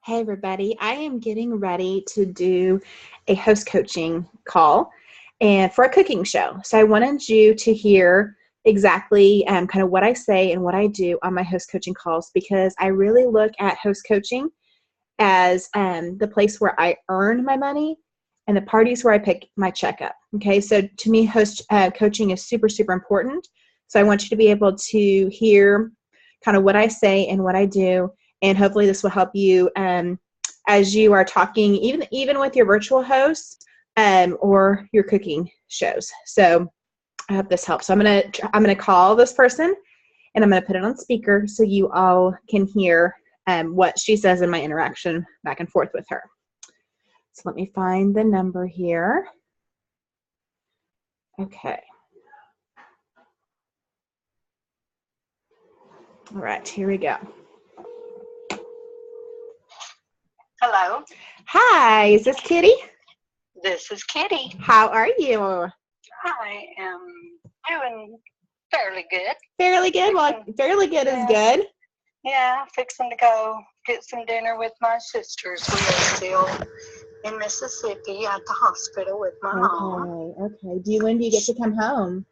Hey everybody, I am getting ready to do a host coaching call and for a cooking show. So I wanted you to hear exactly kind of what I say and what I do on my host coaching calls, because I really look at host coaching as the place where I earn my money and the parties where I pick my check up. Okay, so to me, host coaching is super, super important. So I want you to be able to hear kind of what I say and what I do. And hopefully this will help you as you are talking, even with your virtual hosts or your cooking shows. So I hope this helps. So I'm gonna call this person and I'm gonna put it on speaker so you all can hear what she says in my interaction back and forth with her. So let me find the number here. Okay. All right, here we go. Hello. Hi, is this Kitty? This is Kitty. How are you? I am doing fairly good. Fairly good? Well, fairly good is good. Yeah, fixing to go get some dinner with my sisters. We are still in Mississippi at the hospital with my mom. Okay. When do you get to come home?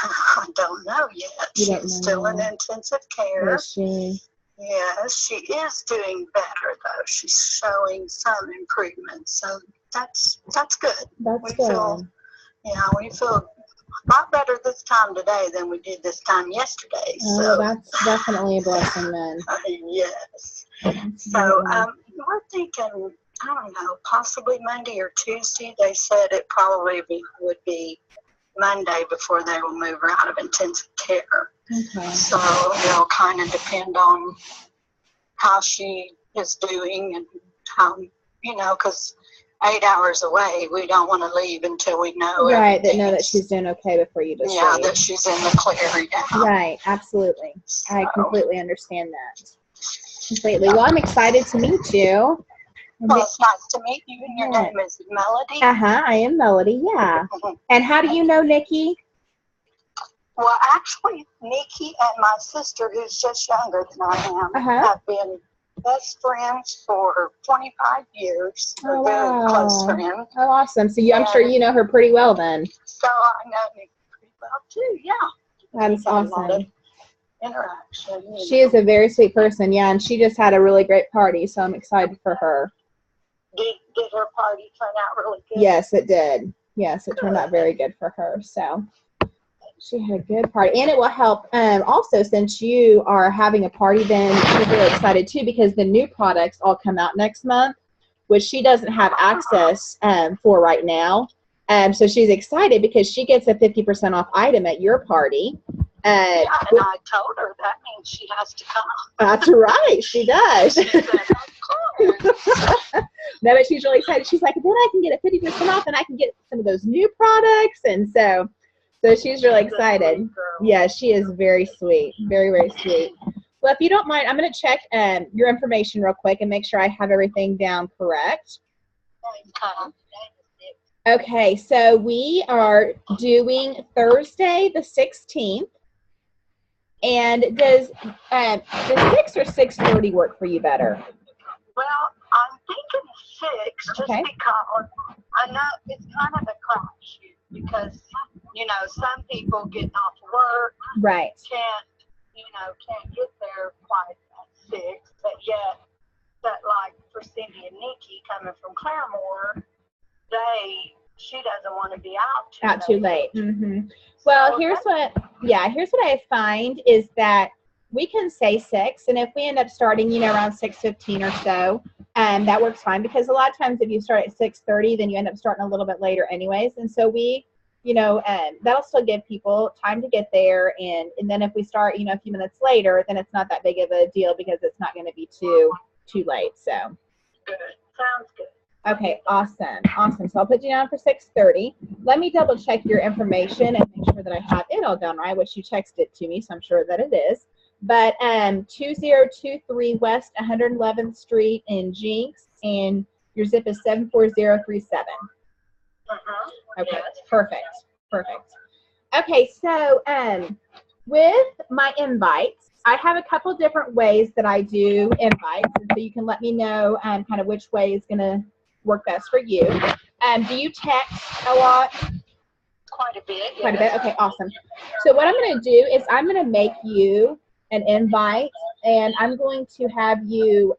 I don't know yet. She's still in intensive care. Is she? Yes, she is doing better though. She's showing some improvement, so that's good. That's good. We feel a lot better this time today than we did this time yesterday. Oh, that's definitely a blessing then. Yes. So we're thinking, I don't know, possibly Monday or Tuesday. They said it probably would be Monday before they will move her out of intensive care. Okay. So it'll kind of depend on how she is doing and how, because 8 hours away, we don't want to leave until we know. Right, that she's doing okay before you just leave. That she's in the clear now. Right, absolutely. So, I completely understand that. Completely. Well, I'm excited to meet you. Well, it's nice to meet you, and your name is Melody? I am Melody, yeah. And how do you know Nikki? Well, actually, Nikki and my sister, who's just younger than I am, have been best friends for 25 years. We're very close friends. Oh, awesome. So I'm sure you know her pretty well then. So I know Nikki pretty well, too, yeah. That's awesome. A lot of interaction. She is a very sweet person, yeah, and she just had a really great party, so I'm excited for her. Did her party turn out really good? Yes, it did. Yes, it turned out very good for her. So she had a good party. And it will help also, since you are having a party, then she's really excited too, because the new products all come out next month, which she doesn't have access for right now. So she's excited because she gets a 50% off item at your party. And I told her that means she has to come. That's right, she does. She said, of course. No, but she's really excited. She's like, then I can get a 50% off and I can get some of those new products. And so she's really excited. Yeah, she is very sweet. Very, very sweet. Well, if you don't mind, I'm going to check your information real quick and make sure I have everything down correct. Okay, so we are doing Thursday the 16th. And does the 6 or 6:30 work for you better? Well, I'm thinking 6 just because I know it's kind of a crapshoot because, some people getting off work can't get there quite at 6, but yet like for Cindy and Nikki coming from Claremore, she doesn't want to be out too late. Mm-hmm. Well, so here's what I find is that we can say 6, and if we end up starting, around 6:15 or so, that works fine, because a lot of times if you start at 6:30, then you end up starting a little bit later anyways, and so we, that'll still give people time to get there, and then if we start, a few minutes later, then it's not that big of a deal because it's not going to be too late. So good, sounds good. Okay, awesome. So I'll put you down for 6:30. Let me double check your information and make sure that I have it all done right, which you texted to me, so I'm sure that it is. But 2023 West 111th Street in Jinx, and your zip is 74037. Okay, yes. Perfect. Okay, so with my invites, I have a couple different ways that I do invites, and so you can let me know kind of which way is going to work best for you. Do you text a lot? Quite a bit. Quite a bit. Okay, awesome. So what I'm going to do is I'm going to make you an invite, and I'm going to have you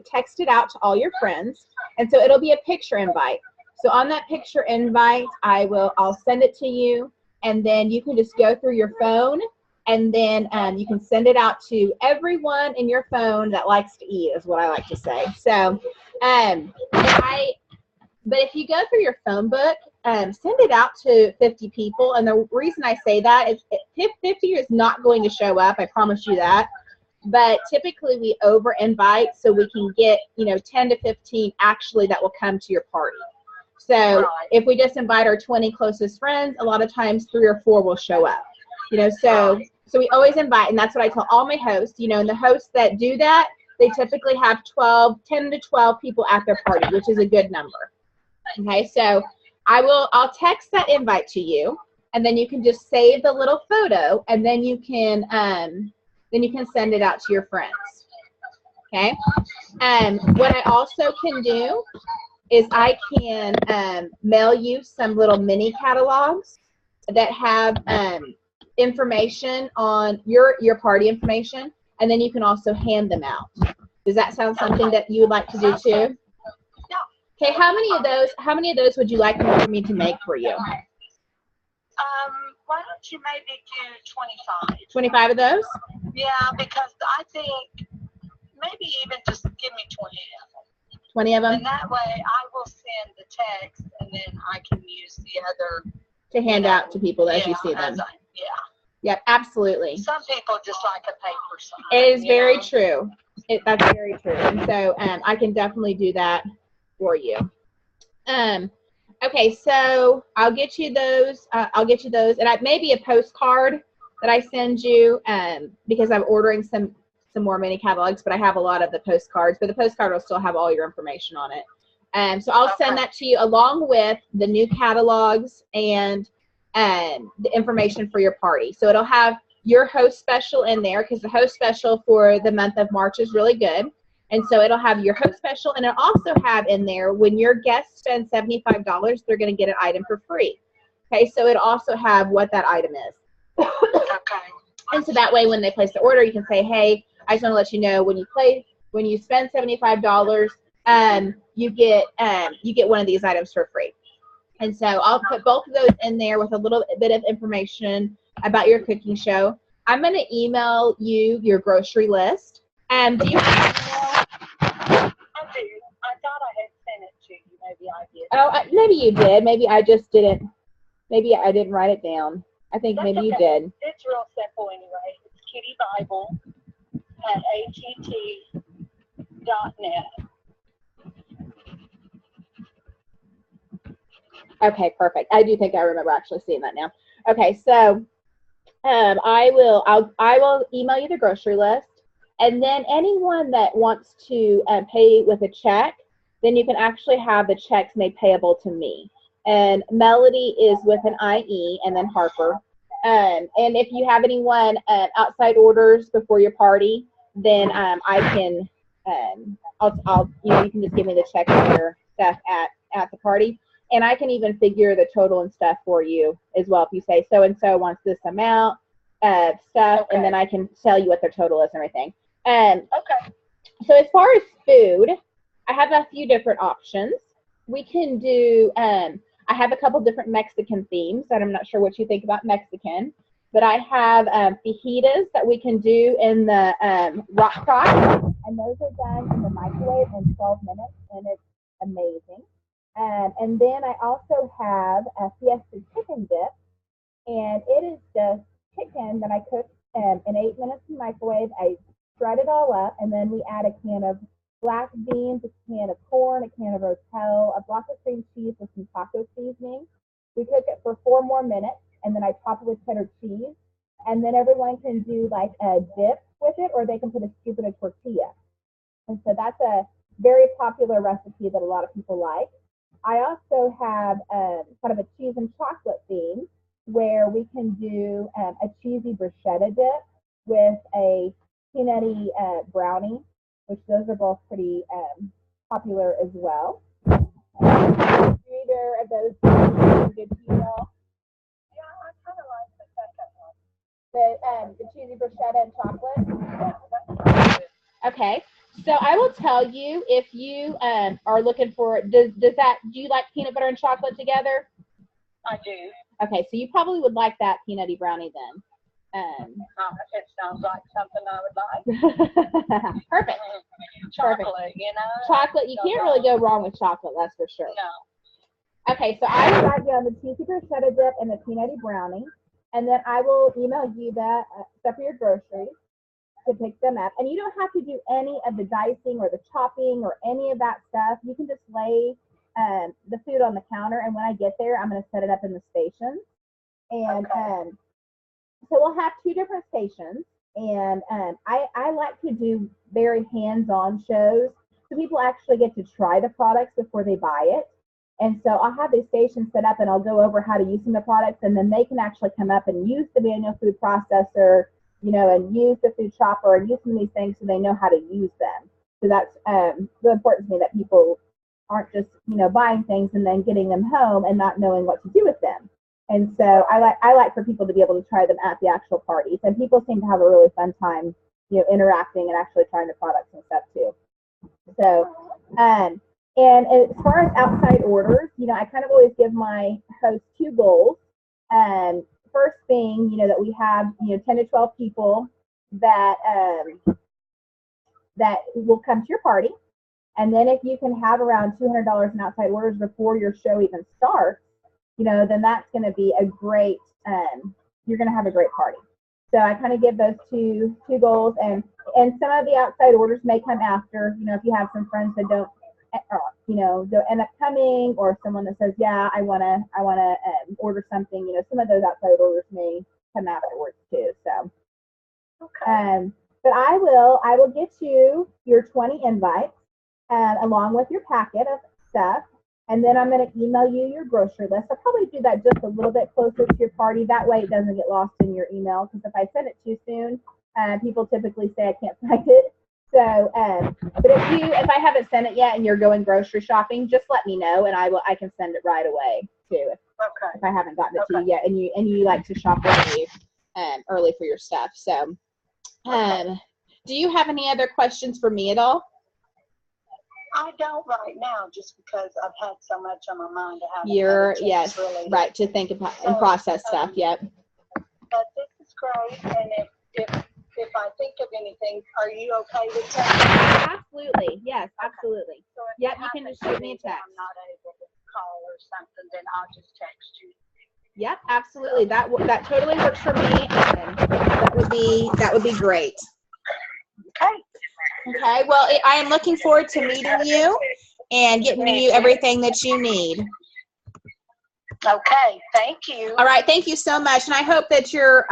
text it out to all your friends, and so it'll be a picture invite. So on that picture invite, I'll send it to you, and then you can just go through your phone, and then you can send it out to everyone in your phone that likes to eat, is what I like to say. So, but if you go through your phone book, send it out to 50 people. And the reason I say that is 50 is not going to show up. I promise you that. But typically we over invite so we can get, 10 to 15 actually that will come to your party. So if we just invite our 20 closest friends, a lot of times 3 or 4 will show up. So we always invite, and that's what I tell all my hosts, and the hosts that do that, they typically have 10 to 12 people at their party, which is a good number. Okay, so I'll text that invite to you, and then you can just save the little photo, and then you can send it out to your friends. Okay, what I also can do is I can mail you some little mini catalogs that have information on your party information, and then you can also hand them out. Does that sound something that you would like to do too? Okay, how many of those would you like for me to make for you? Why don't you maybe do 25? 25 of those? Yeah, because I think maybe even just give me 20 of them. 20 of them? And that way I will send the text, and then I can use the other to hand out to people as you see them. Yep, absolutely. Some people just like a paper sign. It is very true. That's very true. And so I can definitely do that for you. Okay, so I'll get you those. And maybe a postcard that I send you because I'm ordering some more mini catalogs, but I have a lot of the postcards. But the postcard will still have all your information on it. So I'll send that to you along with the new catalogs and the information for your party. So it'll have your host special in there, because the host special for the month of March is really good. And so it'll have your host special, and it'll also have in there when your guests spend $75, they're going to get an item for free. Okay, so it'll also have what that item is. Okay. And so that way when they place the order, you can say, hey, I just want to let you know when you spend $75, you get one of these items for free. And so I'll put both of those in there with a little bit of information about your cooking show. I'm going to email you your grocery list. Do you have an email? I do. I thought I had sent it to you. Maybe I did. Oh, maybe you did. Maybe I just didn't. Maybe I didn't write it down. I think maybe you did. It's real simple anyway. It's kittybible@att.net. Okay, perfect. I do think I remember actually seeing that now. Okay, so I will email you the grocery list, and then anyone that wants to pay with a check, then you can actually have the checks made payable to me. And Melody is with an IE, and then Harper. And if you have anyone outside orders before your party, then I can you can just give me the check for your stuff at the party. And I can even figure the total and stuff for you as well. If you say so-and-so wants this amount of stuff, and then I can tell you what their total is and everything. So as far as food, I have a few different options. We can do, I have a couple different Mexican themes, and I'm not sure what you think about Mexican, but I have fajitas that we can do in the rock crock, and those are done in the microwave in 12 minutes, and it's amazing. And then I also have a Fiesta chicken dip, and it is just chicken that I cook in 8 minutes in the microwave. I shred it all up, and then we add a can of black beans, a can of corn, a can of rotel, a block of cream cheese with some taco seasoning. We cook it for 4 more minutes, and then I top it with cheddar cheese. And then everyone can do like a dip with it, or they can put a scoop in a tortilla. And so that's a very popular recipe that a lot of people like. I also have kind of a cheese and chocolate theme. where we can do a cheesy bruschetta dip with a peanutty brownie, which those are both pretty popular as well. Either of those good to you all? Yeah, I kind of like the second one. The cheesy bruschetta and chocolate? Yeah, that's good. Okay. So I will tell you, if you are looking for, do you like peanut butter and chocolate together? I do. Okay, so you probably would like that peanutty brownie then. It sounds like something I would like. Perfect. Chocolate, you know. Chocolate, you can't really go wrong with chocolate, that's for sure. No. Okay, so I will write down the cheesy bruschetta dip and the peanutty brownie, and then I will email you that stuff for your groceries to pick them up. And you don't have to do any of the dicing or the chopping or any of that stuff. You can just lay the food on the counter, and when I get there, I'm going to set it up in the stations. And so we'll have 2 different stations, and I like to do very hands-on shows, so people actually get to try the products before they buy it. And so I'll have these stations set up, and I'll go over how to use some of the products, and then they can actually come up and use the manual food processor, you know, and use the food chopper and use some of these things so they know how to use them. So that's really important to me, that people aren't just, you know, buying things and then getting them home and not knowing what to do with them. And so I like for people to be able to try them at the actual parties. And people seem to have a really fun time, you know, interacting and actually trying the products and stuff too. So, and as far as outside orders, you know, I kind of always give my hosts 2 goals. First being, you know, that we have, you know, 10 to 12 people that that will come to your party. And then if you can have around $200 in outside orders before your show even starts, you know, then that's going to be a great, you're going to have a great party. So I kind of give those two goals, and some of the outside orders may come after, you know, if you have some friends that don't, you know, they'll end up coming, or someone that says, yeah, I want to order something, you know, some of those outside orders may come afterwards too. So, Okay. but I will get you your 20 invites, along with your packet of stuff. And then I'm going to email you your grocery list. I'll probably do that just a little bit closer to your party. That way it doesn't get lost in your email. Because if I send it too soon, people typically say I can't find it. So, but if I haven't sent it yet and you're going grocery shopping, just let me know, and I can send it right away too. If I haven't gotten it to you yet, and you like to shop early for your stuff. So, do you have any other questions for me at all? I don't right now, just because I've had so much on my mind to have. Yes, really, right, to think about and process stuff. Yep. But this is great, and if I think of anything, are you okay with that? Absolutely. Yes, absolutely. So yep, you can just shoot me a text. I'm not able to call or something, then I'll just text you. Yep, absolutely. That totally works for me. That would be great. Okay. Okay. Well, I am looking forward to meeting you and getting you everything that you need. Okay. Thank you. All right. Thank you so much, and I hope that your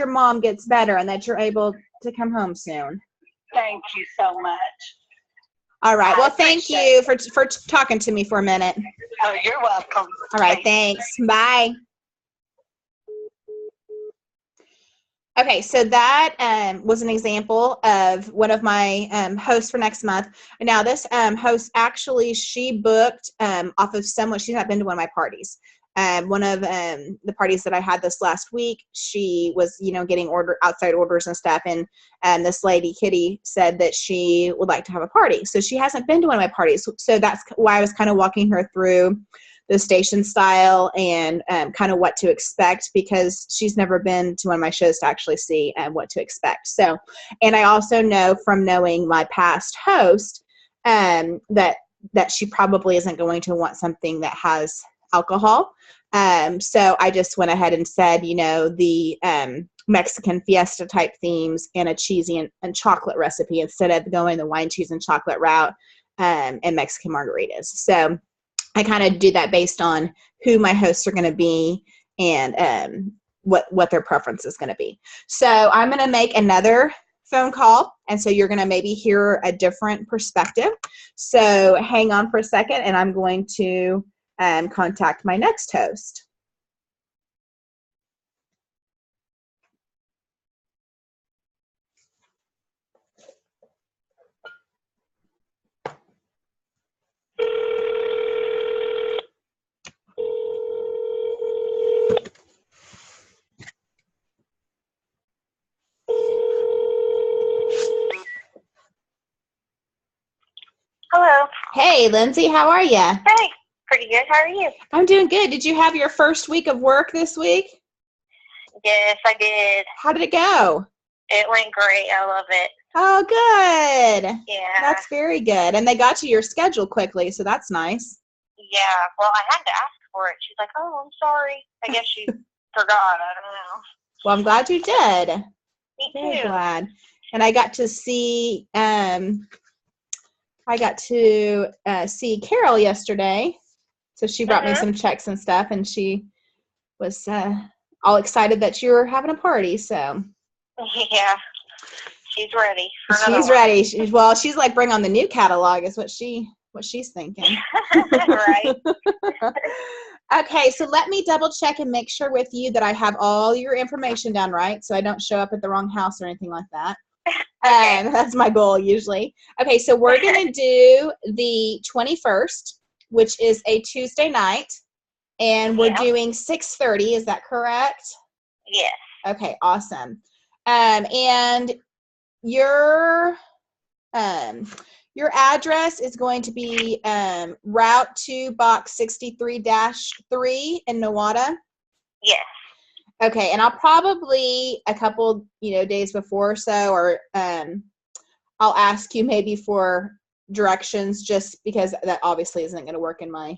mom gets better and that you're able to come home soon. Thank you so much. All right. Well, thank you for talking to me for a minute. Oh, you're welcome. All right. Thanks. Bye. Okay, so that was an example of one of my hosts for next month. Now, this host actually, she booked off of someone. She's not been to one of my parties. One of the parties that I had this last week, she was, you know, getting outside orders and stuff, and this lady, Kitty, said that she would like to have a party. So she hasn't been to one of my parties. So that's why I was kind of walking her through the station style and kind of what to expect, because she's never been to one of my shows to actually see what to expect. So, and I also know from knowing my past host that she probably isn't going to want something that has alcohol. So I just went ahead and said, you know, the Mexican fiesta type themes and a cheesy and chocolate recipe instead of going the wine, cheese, and chocolate route and Mexican margaritas. So I kind of do that based on who my hosts are going to be and what their preference is going to be. So I'm going to make another phone call, and so you're going to maybe hear a different perspective. So hang on for a second, and I'm going to contact my next host. Hey, Lindsay, how are you? Hey, pretty good. How are you? I'm doing good. Did you have your first week of work this week? Yes, I did. How did it go? It went great. I love it. Oh, good. Yeah. That's very good. And they got to your schedule quickly, so that's nice. Yeah. Well, I had to ask for it. She's like, "Oh, I'm sorry." I guess she forgot. I don't know. Well, I'm glad you did. Me Very too. glad. And I got to see see Carol yesterday. So she brought me some checks and stuff, and she was all excited that you were having a party. So Yeah. She's ready. She's ready. She's like, bring on the new catalog is what she's thinking. Right. Okay, so let me double check and make sure with you that I have all your information down right, so I don't show up at the wrong house or anything like that. Okay. That's my goal usually. Okay, so we're going to do the 21st, which is a Tuesday night, and we're doing 6:30. Is that correct? Yes. Okay, awesome. And your address is going to be Route 2, Box 63-3 in Nowata. Yes. Okay, and I'll probably a couple days before or so, or I'll ask you maybe for directions, just because that obviously isn't going to work in my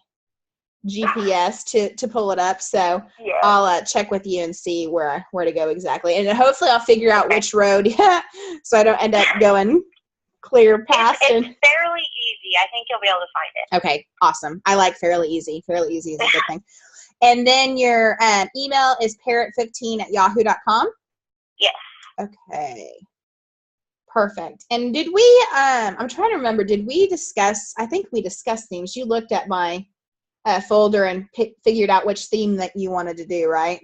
GPS to pull it up. So Yeah. I'll check with you and see where to go exactly, and hopefully I'll figure out which road, so I don't end up going clear past. It's fairly easy. I think you'll be able to find it. Okay, awesome. I like fairly easy. Fairly easy is a good thing. And then your email is parrot15@yahoo.com? Yes. Okay. Perfect. And did we, I'm trying to remember, did we discuss, I think we discussed themes. You looked at my folder and figured out which theme that you wanted to do, right?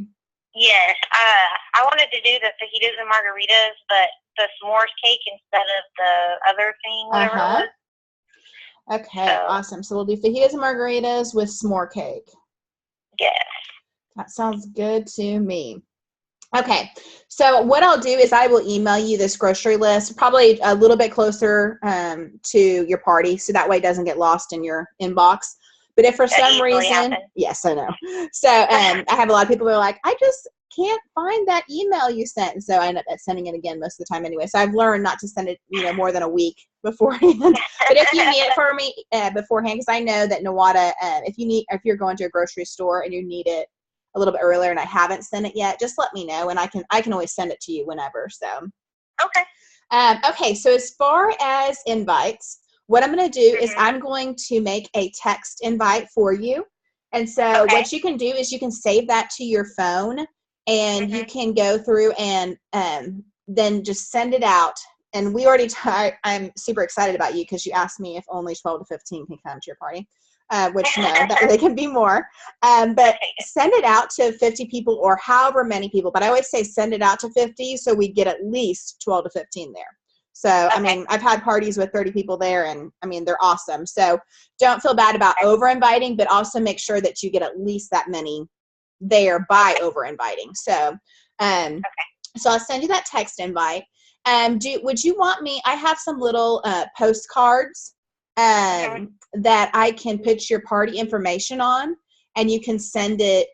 Yes. I wanted to do the fajitas and margaritas, but the s'mores cake instead of the other thing, whatever it was. Okay, awesome. So we'll do fajitas and margaritas with s'more cake. Yes. That sounds good to me. Okay, so what I'll do is I will email you this grocery list, probably a little bit closer to your party, so that way it doesn't get lost in your inbox. But if for some reason, yes, I know. So I have a lot of people who are like, I just can't find that email you sent, and so I end up sending it again most of the time anyway. So I've learned not to send it, more than a week beforehand. But if you need it for me beforehand, because I know that Nowata, if you're going to a grocery store and you need it a little bit earlier and I haven't sent it yet, just let me know, and I can always send it to you whenever. So okay. Okay, so as far as invites, what I'm going to do is I'm going to make a text invite for you. And so what you can do is you can save that to your phone, and you can go through and then just send it out. And we already I'm super excited about you because you asked me if only 12 to 15 can come to your party, which no, that they can be more. But send it out to 50 people or however many people. But I always say send it out to 50 so we get at least 12 to 15 there. So, I mean, I've had parties with 30 people there, and, I mean, they're awesome. So don't feel bad about over-inviting, but also make sure that you get at least that many there by over-inviting. So, so I'll send you that text invite. Would you want me, I have some little postcards that I can put your party information on, and you can send it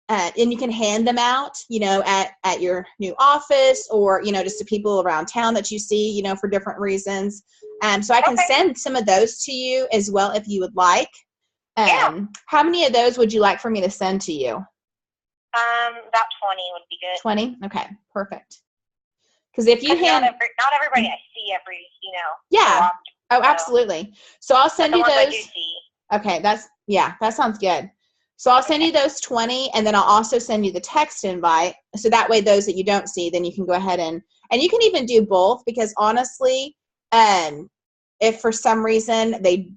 and you can hand them out, at your new office, or, just to people around town that you see, for different reasons. So I can send some of those to you as well if you would like. How many of those would you like for me to send to you? About 20 would be good. 20? Okay, perfect. Because if you not everybody I see every, Yeah. Oh, absolutely. So I'll send you those. I do see. Okay, that sounds good. So I'll send you those 20, and then I'll also send you the text invite. So that way, those that you don't see, then you can go ahead and you can even do both, because honestly, if for some reason they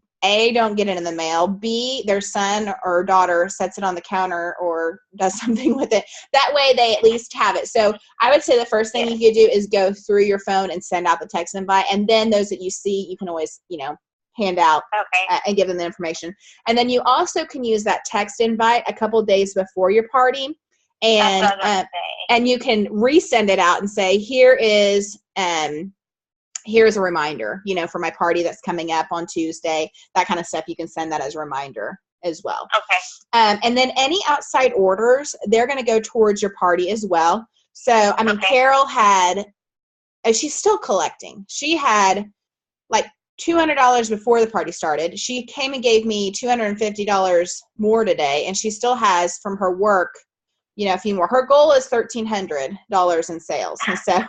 don't get it in the mail, B, their son or daughter sets it on the counter or does something with it, that way they at least have it. So I would say the first thing you could do is go through your phone and send out the text invite, and then those that you see, you can always, hand out and give them the information. And then you also can use that text invite a couple days before your party, and you can resend it out and say, here is here's a reminder, you know, for my party that's coming up on Tuesday, that kind of stuff. You can send that as a reminder as well. Okay. And then any outside orders, they're going to go towards your party as well. So, I mean, Okay. Carol had, and she's still collecting. She had like $200 before the party started. She came and gave me $250 more today, and she still has from her work, you know, a few more. Her goal is $1,300 in sales. And so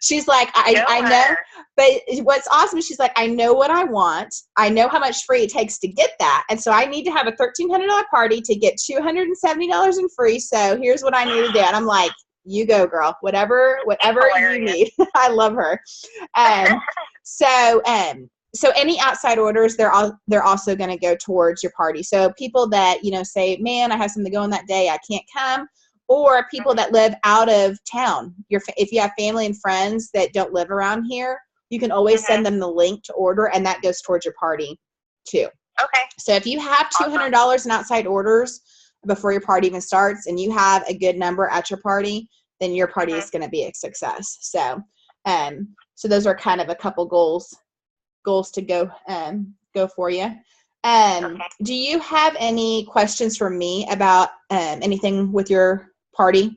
she's like, I know, but what's awesome is she's like, I know what I want. I know how much free it takes to get that. And so I need to have a $1,300 party to get $270 in free. So here's what I need to do. And I'm like, you go, girl, whatever you need. I love her. So any outside orders, they're also going to go towards your party. So people that, you know, say, man, I have something going that day, I can't come. Or people that live out of town. If you have family and friends that don't live around here, you can always send them the link to order, and that goes towards your party too. Okay. So if you have $200 in outside orders before your party even starts, and you have a good number at your party, then your party is going to be a success. So, so those are kind of a couple goals to go for you. Do you have any questions for me about anything with your party?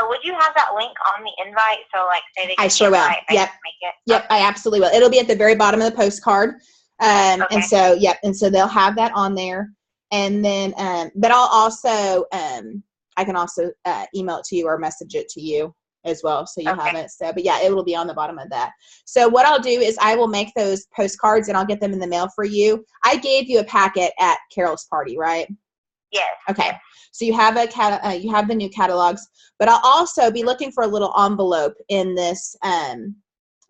Would you have that link on the invite? So, like, say they can I sure will. Yep. Make it. Yep, I absolutely will. It'll be at the very bottom of the postcard. And so, and so they'll have that on there. And then, but I'll also, I can also email it to you or message it to you as well, so you have it. So, but yeah, it will be on the bottom of that. So what I'll do is I will make those postcards and I'll get them in the mail for you. I gave you a packet at Carol's party, right? Yes. Okay. So you have you have the new catalogs, but I'll also be looking for a little envelope in this,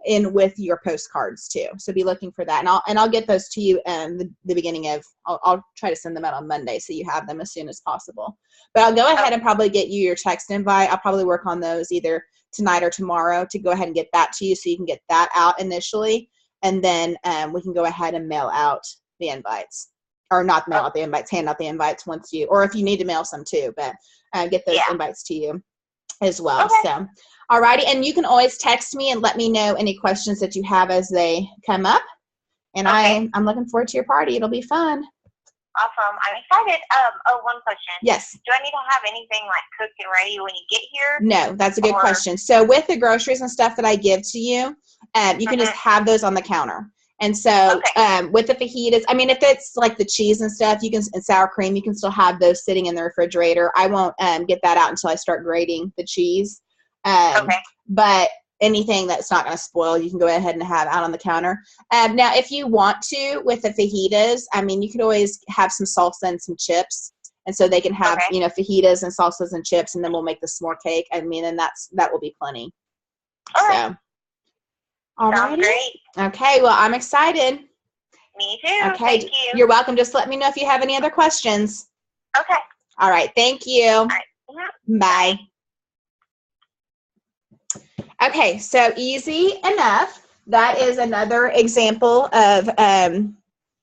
in with your postcards too. So be looking for that, and I'll get those to you the beginning of. I'll try to send them out on Monday, so you have them as soon as possible. But I'll go ahead and probably get you your text invite. I'll probably work on those either tonight or tomorrow to go ahead and get that to you, so you can get that out initially, and then we can go ahead and mail out the invites. Or not mail out the invites, hand out the invites once you, or if you need to mail some too, but get those invites to you as well. Okay. So, alrighty, and you can always text me and let me know any questions that you have as they come up. And I'm looking forward to your party. It'll be fun. Awesome. I'm excited. One question. Yes. Do I need to have anything like cooked and ready when you get here? No, that's a good question. So with the groceries and stuff that I give to you, you can just have those on the counter. And so with the fajitas, I mean, if it's like the cheese and stuff, and sour cream, you can still have those sitting in the refrigerator. I won't get that out until I start grating the cheese. But anything that's not going to spoil, you can go ahead and have out on the counter. Now, if you want to, with the fajitas, I mean, you could always have some salsa and some chips. And so they can have, you know, fajitas and salsas and chips, and then we'll make the s'more cake. I mean, and that will be plenty. So. Sounds great. Okay, well, I'm excited. Me too. Okay, thank you. You're welcome. Just let me know if you have any other questions. Okay. All right, thank you. All right. Bye. Okay, so easy enough. That is another example of,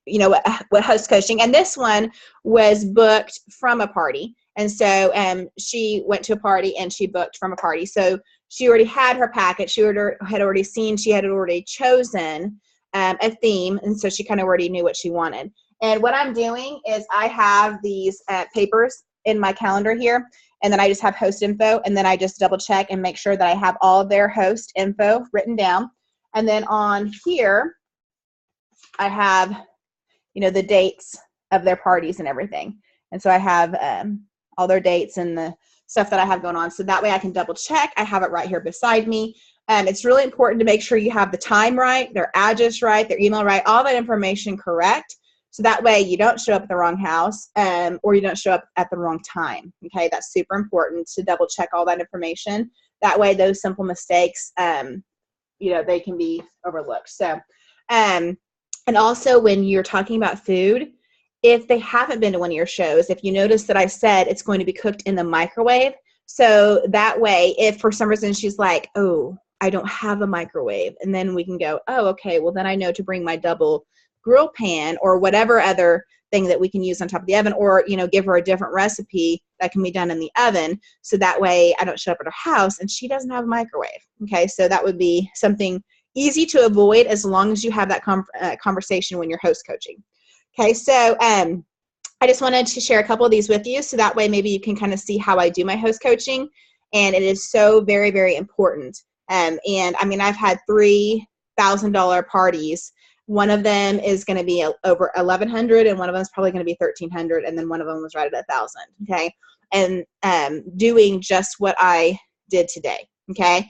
you know, what host coaching. And this one was booked from a party. And so she went to a party and she booked from a party. So she already had her packet. She had already seen, she had already chosen a theme. And so she kind of already knew what she wanted. And what I'm doing is I have these papers in my calendar here. And then I just have host info. And then I just double check and make sure that I have all of their host info written down. And then on here, I have, you know, the dates of their parties and everything. And so I have all their dates and the stuff that I have going on. So that way I can double check. I have it right here beside me. It's really important to make sure you have the time right, their address right, their email right, all that information correct. So that way you don't show up at the wrong house or you don't show up at the wrong time. Okay, that's super important to double check all that information. That way those simple mistakes, you know, they can be overlooked. So, and also when you're talking about food, if they haven't been to one of your shows, if you notice that I said it's going to be cooked in the microwave, so that way, if for some reason she's like, oh, I don't have a microwave, and then we can go, oh, okay, well then I know to bring my double grill pan or whatever other thing that we can use on top of the oven, or, you know, give her a different recipe that can be done in the oven. So that way I don't show up at her house and she doesn't have a microwave. Okay, so that would be something easy to avoid as long as you have that conversation when you're host coaching. Okay, so I just wanted to share a couple of these with you so that way maybe you can kind of see how I do my host coaching, and it is so very, very important. And I mean, I've had $3,000 parties. One of them is going to be over 1,100, and one of them is probably going to be 1,300, and then one of them was right at 1,000. Okay, and doing just what I did today. Okay,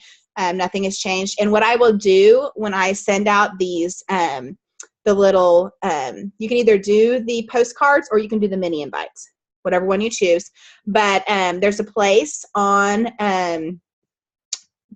nothing has changed. And what I will do when I send out these, the little, you can either do the postcards or you can do the mini invites, whatever one you choose. But there's a place on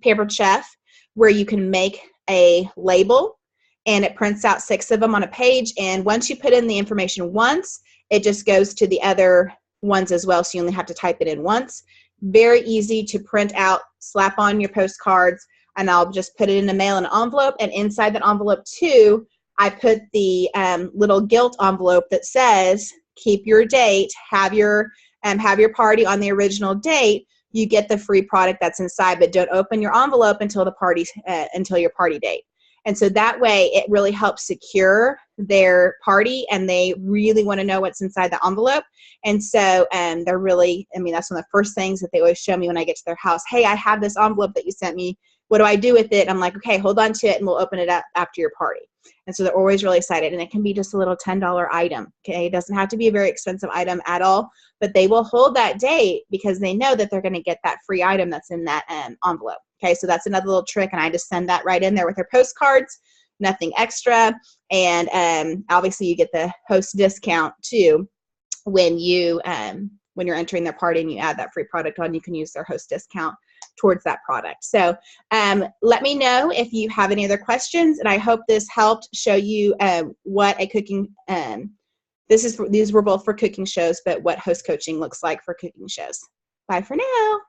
Pampered Chef where you can make a label, and it prints out 6 of them on a page. And once you put in the information once, it just goes to the other ones as well. So you only have to type it in once. Very easy to print out, slap on your postcards, and I'll just put it in the mail in an envelope. And inside that envelope too, I put the little gilt envelope that says, keep your date, have your party on the original date. You get the free product that's inside, but don't open your envelope until the until your party date. And so that way it really helps secure their party, and they really want to know what's inside the envelope. And so they're really, I mean, that's one of the first things that they always show me when I get to their house. Hey, I have this envelope that you sent me. What do I do with it? I'm like, okay, hold on to it and we'll open it up after your party. And so they're always really excited, and it can be just a little $10 item. Okay, it doesn't have to be a very expensive item at all, but they will hold that date because they know that they're going to get that free item that's in that envelope. Okay, so that's another little trick, and I just send that right in there with their postcards, nothing extra. And obviously you get the host discount too when you're entering their party and you add that free product on. You can use their host discount towards that product. So let me know if you have any other questions, and I hope this helped show you what a cooking these were both for cooking shows, but what host coaching looks like for cooking shows. Bye for now.